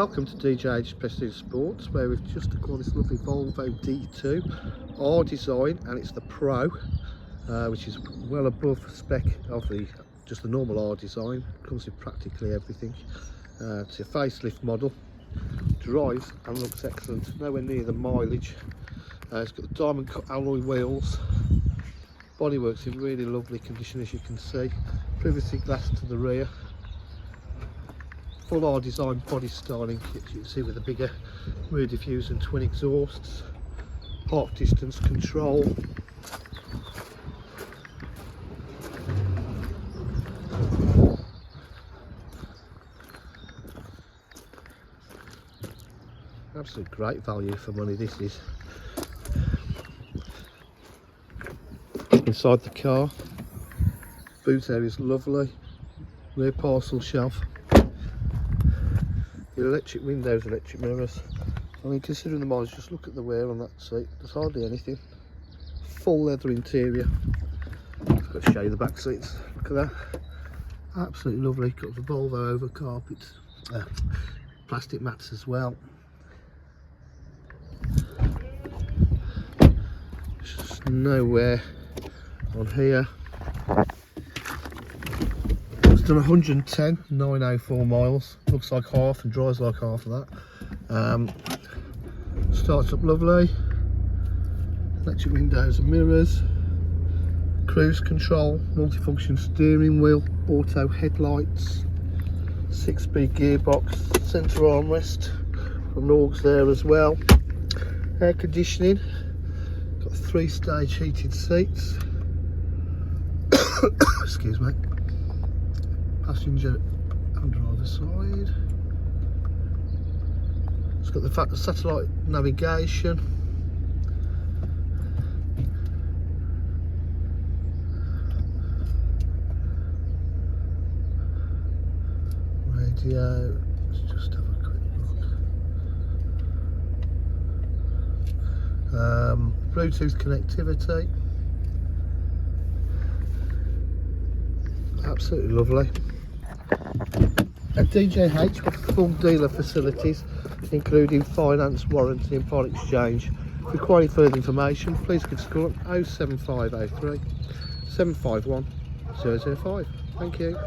Welcome to DJ's Prestige Sports, where we've just acquired this lovely Volvo D2 R design, and it's the Pro, which is well above spec of just the normal R design. Comes with practically everything. It's a facelift model, drives and looks excellent, nowhere near the mileage. It's got the diamond cut alloy wheels, bodywork's in really lovely condition as you can see, privacy glass to the rear. Full R design body styling, you can see with the bigger rear diffuser and twin exhausts, park distance control. Absolute great value for money this is. Inside the car, boot area is lovely, rear parcel shelf. Electric windows, electric mirrors. I mean, considering the mileage, just look at the wear on that seat. There's hardly anything. Full leather interior. I've got to show you the back seats. Look at that. Absolutely lovely. Got the Volvo over carpets, plastic mats as well. Just nowhere on here. Done 110,904 miles. Looks like half and drives like half of that. Starts up lovely. Electric windows and mirrors. Cruise control, multifunction steering wheel, auto headlights, 6-speed gearbox, centre armrest from Norgs there as well. Air conditioning. Got 3-stage heated seats. Excuse me. Passenger and driver side. It's got the satellite navigation. Radio. Let's just have a quick look. Bluetooth connectivity. Absolutely lovely. At DJH with full dealer facilities, including finance, warranty and part exchange. If you require any further information, please give us a call on 07503 751 005. Thank you.